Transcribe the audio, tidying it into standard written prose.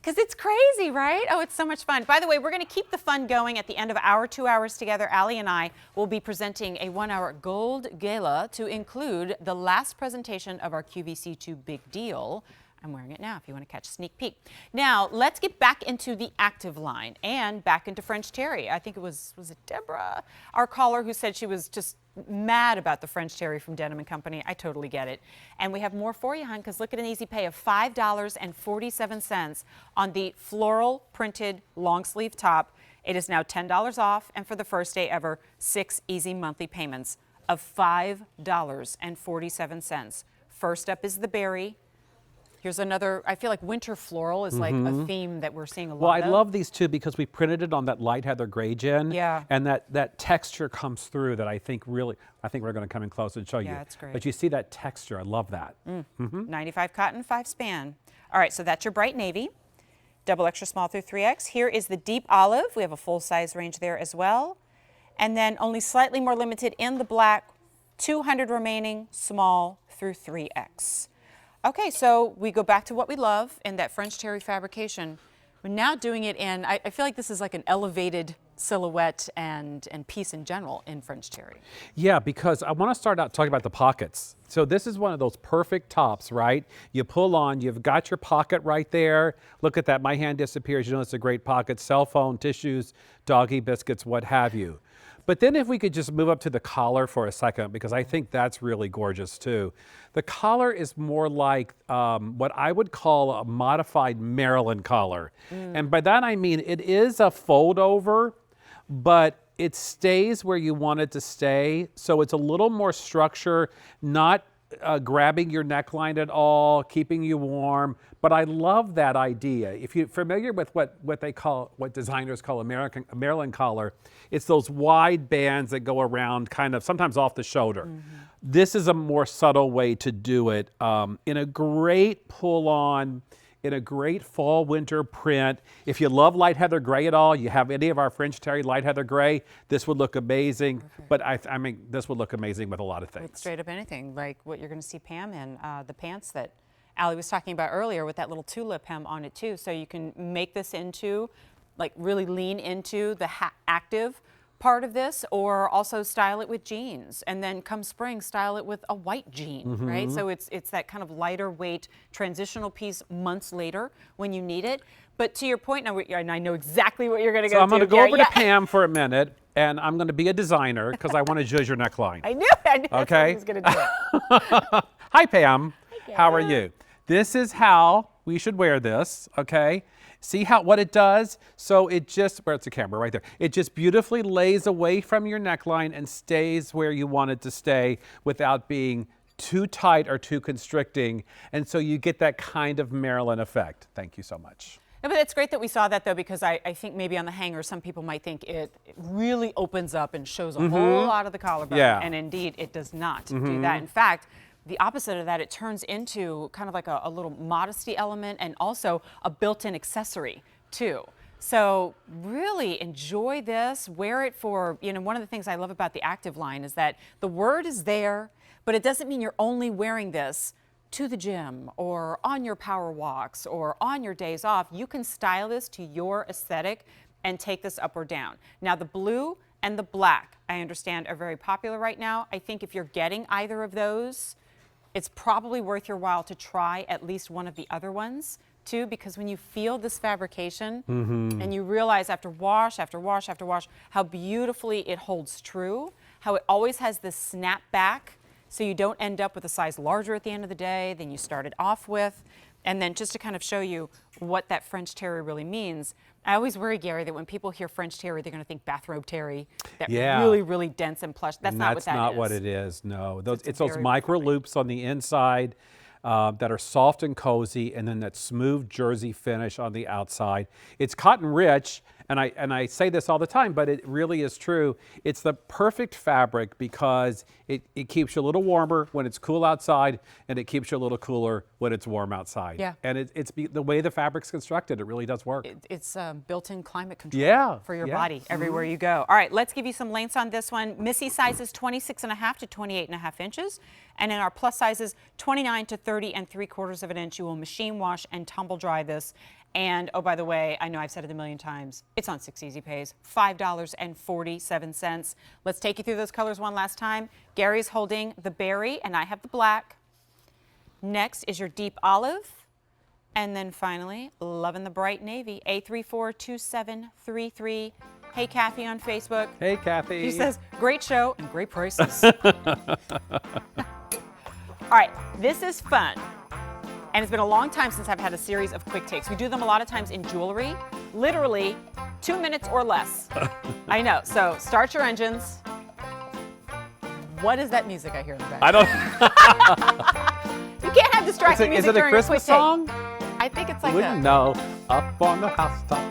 Because it's crazy, right? Oh, it's so much fun. By the way, we're going to keep the fun going at the end of our 2 hours together. Allie and I will be presenting a 1-hour gold gala to include the last presentation of our QVC2 Big Deal. I'm wearing it now if you want to catch a sneak peek. Now, let's get back into the active line and back into French Terry. I think it was it Deborah, our caller, who said she was just mad about the French Terry from Denim & Company. I totally get it. And we have more for you, hon, because look at an easy pay of $5.47 on the floral printed long sleeve top. It is now $10 off, and for the first day ever, 6 easy monthly payments of $5.47. First up is the berry. Here's another, I feel like winter floral is like a theme that we're seeing a lot of. Well, I love these two because we printed it on that light heather gray gin. Yeah. And that texture comes through that I think we're going to come in close and show you. Yeah, it's great. But you see that texture, I love that. 95 cotton, 5 span. All right, so that's your bright navy. Double extra small through 3X. Here is the deep olive. We have a full size range there as well. And then only slightly more limited in the black, 200 remaining, small through 3X. Okay, so we go back to what we love in that French Terry fabrication. We're now doing it in, I feel like this is like an elevated silhouette and piece in general in French Terry. Yeah, because I want to start out talking about the pockets. So this is one of those perfect tops, right? You pull on, you've got your pocket right there. Look at that, my hand disappears. You know it's a great pocket. Cell phone, tissues, doggy biscuits, what have you. But then if we could just move up to the collar for a second, because I think that's really gorgeous too. The collar is more like what I would call a modified Maryland collar. And by that I mean it is a fold over, but it stays where you want it to stay. So it's a little more structure, not grabbing your neckline at all, keeping you warm. But I love that idea. If you're familiar with what designers call a Maryland collar, it's those wide bands that go around kind of sometimes off the shoulder. This is a more subtle way to do it in a great pull-on, in a great fall winter print. If you love light heather gray at all, you have any of our French Terry light heather gray, this would look amazing. But I mean, this would look amazing with a lot of things. With straight up anything, like what you're going to see Pam in, the pants that Allie was talking about earlier with that little tulip hem on it too. So you can make this into, like really lean into the active part of this, or also style it with jeans, and then come spring style it with a white jean, right? So it's that kind of lighter weight transitional piece months later when you need it. But to your point, now, and I know exactly what you're going to go to. So I'm going to go over to Pam for a minute, and I'm going to be a designer because I want to judge your neckline. I knew that's what I was going to do. Hi, Pam. How are you? This is how we should wear this, okay? See what it does? So it just, where's the camera? Right there. It just beautifully lays away from your neckline and stays where you want it to stay without being too tight or too constricting. And so you get that kind of Maryland effect. Thank you so much. Yeah, but it's great that we saw that, though, because I think maybe on the hanger, some people might think it really opens up and shows a whole lot of the collarbone. Yeah. And indeed, it does not do that. In fact, the opposite of that, it turns into kind of like a little modesty element and also a built-in accessory, too. So really enjoy this, wear it for, one of the things I love about the active line is that the word is there, but it doesn't mean you're only wearing this to the gym or on your power walks or on your days off. You can style this to your aesthetic and take this up or down. Now the blue and the black, I understand, are very popular right now. I think if you're getting either of those, it's probably worth your while to try at least one of the other ones too, because when you feel this fabrication and you realize after wash, after wash, after wash, how beautifully it holds true, how it always has this snap back so you don't end up with a size larger at the end of the day than you started off with. And then just to kind of show you what that French Terry really means, I always worry, Gary, that when people hear French Terry, they're going to think bathrobe Terry, that really, really dense and plush. That's not what that is. That's not what it is, no. It's those very micro loops on the inside that are soft and cozy, and then that smooth jersey finish on the outside. It's cotton rich, and I say this all the time, but it really is true. It's the perfect fabric because it keeps you a little warmer when it's cool outside, and it keeps you a little cooler when it's warm outside. Yeah. And it's the way the fabric's constructed, it really does work. It's built-in climate control for your body everywhere you go. All right, let's give you some lengths on this one. Missy sizes 26.5 to 28.5 inches. And in our plus sizes, 29 to 30 3/4 of an inch. You will machine wash and tumble dry this. And oh, by the way, I know I've said it a million times, it's on 6 Easy Pays, $5.47. Let's take you through those colors one last time. Gary's holding the berry and I have the black. Next is your deep olive. And then finally, loving the bright navy, A342733. Hey, Kathy on Facebook. Hey, Kathy. She says, great show and great prices. All right, this is fun. And it's been a long time since I've had a series of quick takes. We do them a lot of times in jewelry, literally 2 minutes or less. I know, so start your engines. What is that music I hear in the back? I don't. You can't have distracting music Is it a during Christmas quick take. song? I think it's like Wouldn't know. Up on the housetop.